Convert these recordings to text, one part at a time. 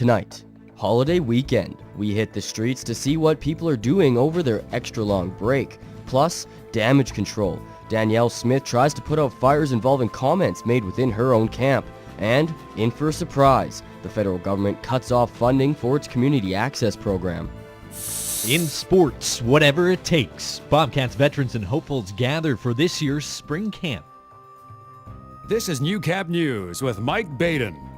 Tonight, holiday weekend, we hit the streets to see what people are doing over their extra long break. Plus, damage control. Danielle Smith tries to put out fires involving comments made within her own camp. And, in for a surprise, the federal government cuts off funding for its community access program. In sports, whatever it takes, Bobcats veterans and hopefuls gather for this year's spring camp. This is Newcap News with Mike Baden.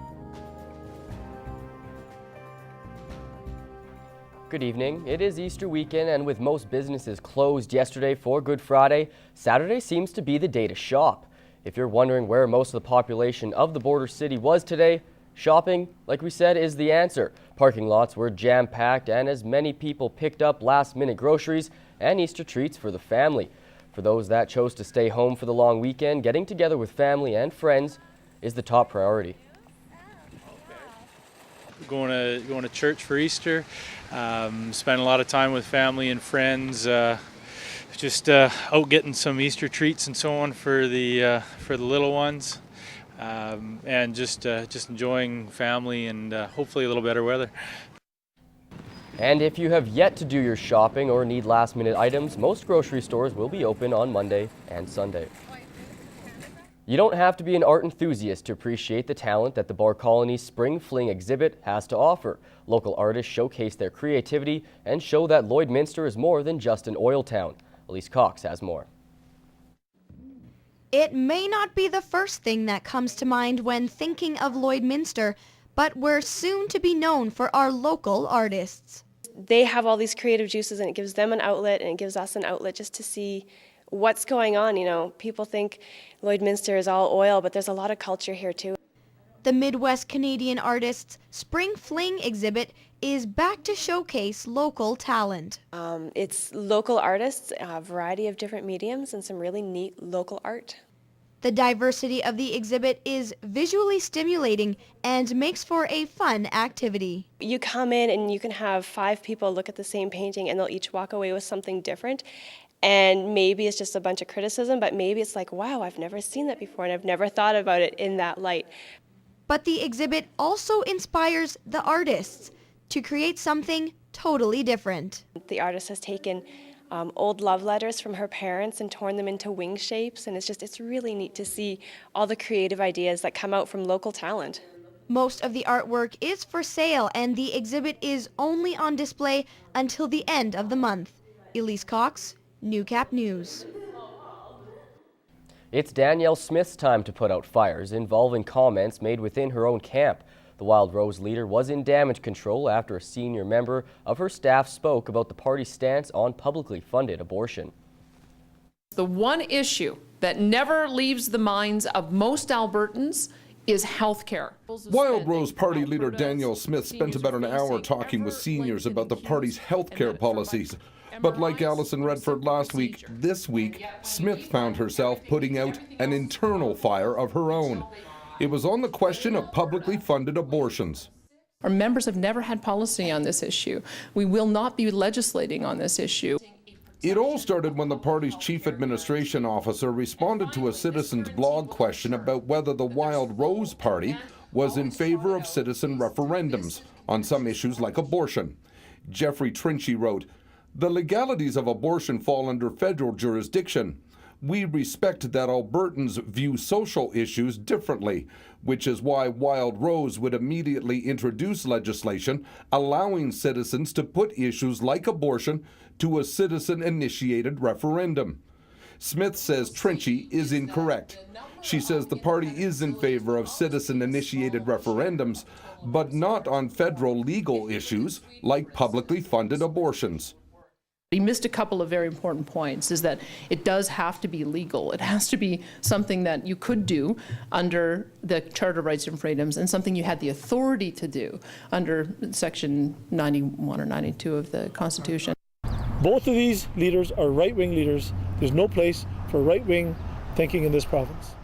Good evening. It is Easter weekend, and with most businesses closed yesterday for Good Friday, Saturday seems to be the day to shop. If you're wondering where most of the population of the border city was today, shopping, like we said, is the answer. Parking lots were jam-packed, and as many people picked up last-minute groceries and Easter treats for the family. For those that chose to stay home for the long weekend, getting together with family and friends is the top priority. Going to church for Easter, spend a lot of time with family and friends, just out getting some Easter treats and so on for the little ones, and just enjoying family and hopefully a little better weather. And if you have yet to do your shopping or need last-minute items, most grocery stores will be open on Monday and Sunday. You don't have to be an art enthusiast to appreciate the talent that the Bar Colony's Spring Fling exhibit has to offer. Local artists showcase their creativity and show that Lloydminster is more than just an oil town. Elise Cox has more. It may not be the first thing that comes to mind when thinking of Lloydminster, but we're soon to be known for our local artists. They have all these creative juices, and it gives them an outlet, and it gives us an outlet just to see what's going on. You know, people think Lloydminster is all oil, but there's a lot of culture here too. The Midwest Canadian Artists Spring Fling exhibit is back to showcase local talent. It's local artists, a variety of different mediums, and some really neat local art. The diversity of the exhibit is visually stimulating and makes for a fun activity. You come in and you can have 5 people look at the same painting, and they'll each walk away with something different. And maybe it's just a bunch of criticism, but maybe it's like, wow, I've never seen that before, and I've never thought about it in that light. But the exhibit also inspires the artists to create something totally different. The artist has taken old love letters from her parents and torn them into wing shapes, and it's really neat to see all the creative ideas that come out from local talent. Most of the artwork is for sale, and the exhibit is only on display until the end of the month. Elise Cox, Newcap News. It's Danielle Smith's time to put out fires involving comments made within her own camp. The Wildrose leader was in damage control after a senior member of her staff spoke about the party's stance on publicly funded abortion. The one issue that never leaves the minds of most Albertans is health care. Wildrose Party leader Danielle Smith spent about an hour talking with seniors about the party's health care policies. But like Alison Redford last week, this week, Smith found herself putting out an internal fire of her own. It was on the question of publicly funded abortions. Our members have never had policy on this issue. We will not be legislating on this issue. It all started when the party's chief administration officer responded to a citizen's blog question about whether the Wildrose Party was in favor of citizen referendums on some issues like abortion. Jeffrey Trinchy wrote, "The legalities of abortion fall under federal jurisdiction. We respect that Albertans view social issues differently, which is why Wildrose would immediately introduce legislation allowing citizens to put issues like abortion to a citizen-initiated referendum." Smith says Trinchy is incorrect. She says the party is in favor of citizen-initiated referendums, but not on federal legal issues like publicly funded abortions. He missed a couple of very important points, is that it does have to be legal. It has to be something that you could do under the Charter of Rights and Freedoms and something you had the authority to do under Section 91 or 92 of the Constitution. Both of these leaders are right-wing leaders. There's no place for right-wing thinking in this province.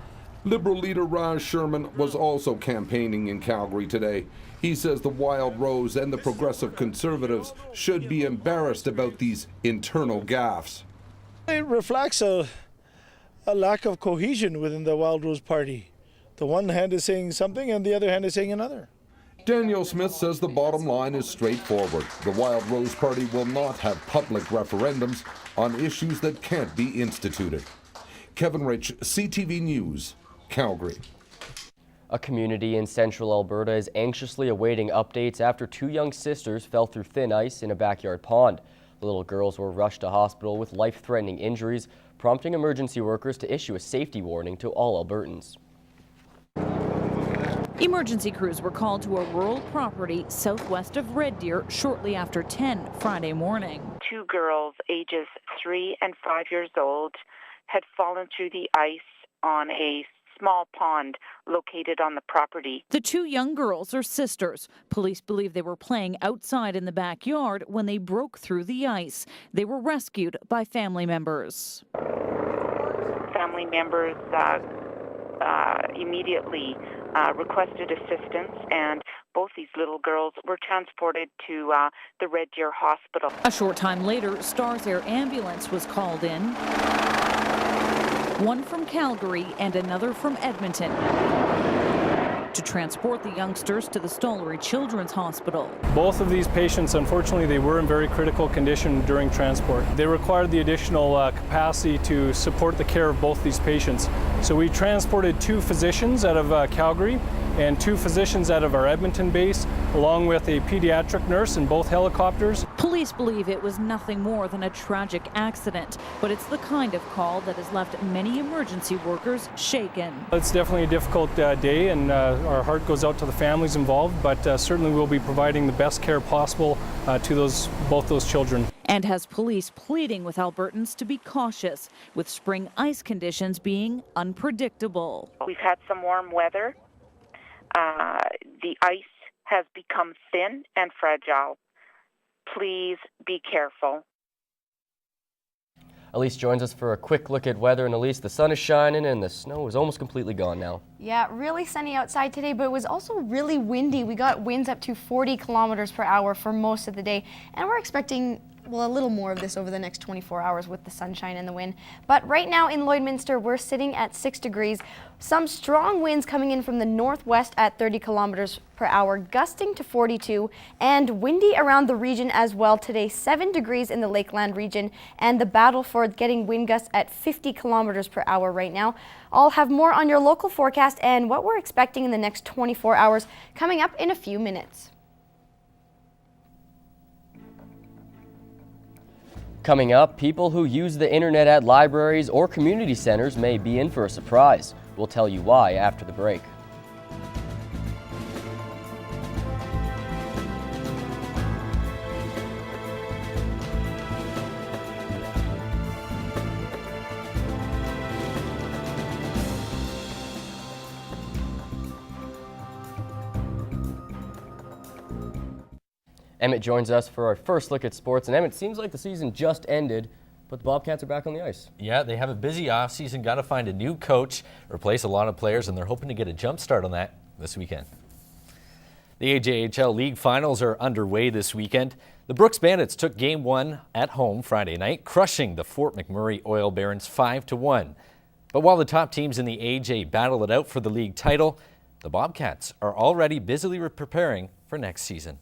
Liberal leader Raj Sherman was also campaigning in Calgary today. He says the Wildrose and the Progressive Conservatives should be embarrassed about these internal gaffes. It reflects a lack of cohesion within the Wildrose Party. The one hand is saying something and the other hand is saying another. Daniel Smith says the bottom line is straightforward. The Wildrose Party will not have public referendums on issues that can't be instituted. Kevin Rich, CTV News, Calgary. A community in central Alberta is anxiously awaiting updates after 2 young sisters fell through thin ice in a backyard pond. The little girls were rushed to hospital with life-threatening injuries, prompting emergency workers to issue a safety warning to all Albertans. Emergency crews were called to a rural property southwest of Red Deer shortly after 10 Friday morning. 2 girls, ages 3 and 5 years old, had fallen through the ice on a small pond located on the property. The 2 young girls are sisters. Police believe they were playing outside in the backyard when they broke through the ice. They were rescued by family members. Family members immediately requested assistance, and both these little girls were transported to the Red Deer Hospital. A short time later, Stars Air ambulance was called in. One from Calgary and another from Edmonton to transport the youngsters to the Stollery Children's Hospital. Both of these patients, unfortunately, they were in very critical condition during transport. They required the additional capacity to support the care of both these patients. So we transported 2 physicians out of Calgary and 2 physicians out of our Edmonton base, along with a pediatric nurse in both helicopters. Police believe it was nothing more than a tragic accident, but it's the kind of call that has left many emergency workers shaken. It's definitely a difficult day, and our heart goes out to the families involved, but certainly we'll be providing the best care possible to both those children. And has police pleading with Albertans to be cautious, with spring ice conditions being unpredictable. We've had some warm weather. The ice has become thin and fragile. Please be careful. Elise joins us for a quick look at weather. And Elise, the sun is shining and the snow is almost completely gone now. Yeah, really sunny outside today, but it was also really windy. We got winds up to 40 kilometers per hour for most of the day, and we're expecting a little more of this over the next 24 hours with the sunshine and the wind. But right now in Lloydminster, we're sitting at 6 degrees. Some strong winds coming in from the northwest at 30 kilometers per hour, gusting to 42, and windy around the region as well today. 7 degrees in the Lakeland region, and the battle for getting wind gusts at 50 kilometers per hour right now. I'll have more on your local forecast and what we're expecting in the next 24 hours coming up in a few minutes. Coming up, people who use the internet at libraries or community centers may be in for a surprise. We'll tell you why after the break. Emmett joins us for our first look at sports. And Emmett, it seems like the season just ended, but the Bobcats are back on the ice. Yeah, they have a busy offseason, got to find a new coach, replace a lot of players, and they're hoping to get a jump start on that this weekend. The AJHL League Finals are underway this weekend. The Brooks Bandits took Game 1 at home Friday night, crushing the Fort McMurray Oil Barons 5-1. But while the top teams in the AJ battle it out for the league title, the Bobcats are already busily preparing for next season.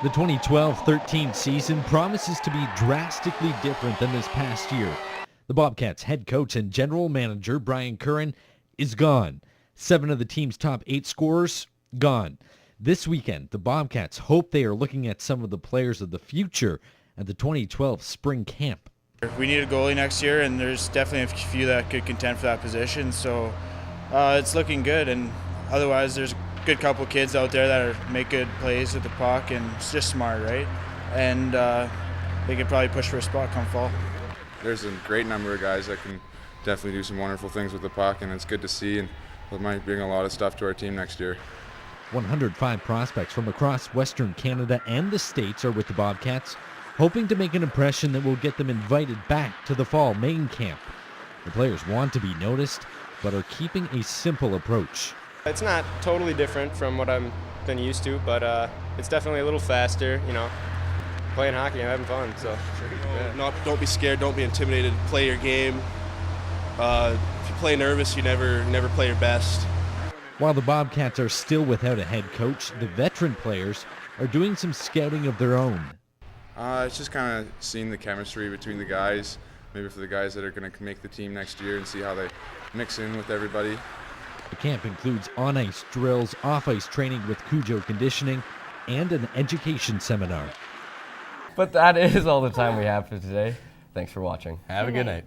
The 2012-13 season promises to be drastically different than this past year. The Bobcats head coach and general manager Brian Curran is gone. 7 of the team's top 8 scorers gone. This weekend, the Bobcats hope they are looking at some of the players of the future at the 2012 spring camp. We need a goalie next year, and there's definitely a few that could contend for that position, so it's looking good. And otherwise, there's good couple kids out there that make good plays with the puck and it's just smart, right? And they could probably push for a spot come fall. There's a great number of guys that can definitely do some wonderful things with the puck, and it's good to see, and it might bring a lot of stuff to our team next year. 105 prospects from across Western Canada and the States are with the Bobcats, hoping to make an impression that will get them invited back to the fall main camp. The players want to be noticed, but are keeping a simple approach. It's not totally different from what I've been used to, but it's definitely a little faster, you know. Playing hockey and having fun, so. Yeah. Don't be scared, don't be intimidated, play your game. If if you play nervous, you never play your best. While the Bobcats are still without a head coach, the veteran players are doing some scouting of their own. It's just kind of seeing the chemistry between the guys, maybe for the guys that are going to make the team next year, and see how they mix in with everybody. The camp includes on-ice drills, off-ice training with Cujo conditioning, and an education seminar. But that is all the time we have for today. Thanks for watching. Have a good night.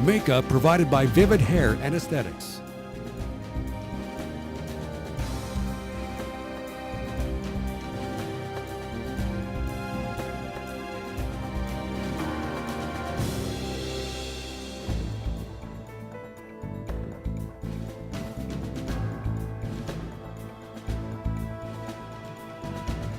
Makeup provided by Vivid Hair and Aesthetics.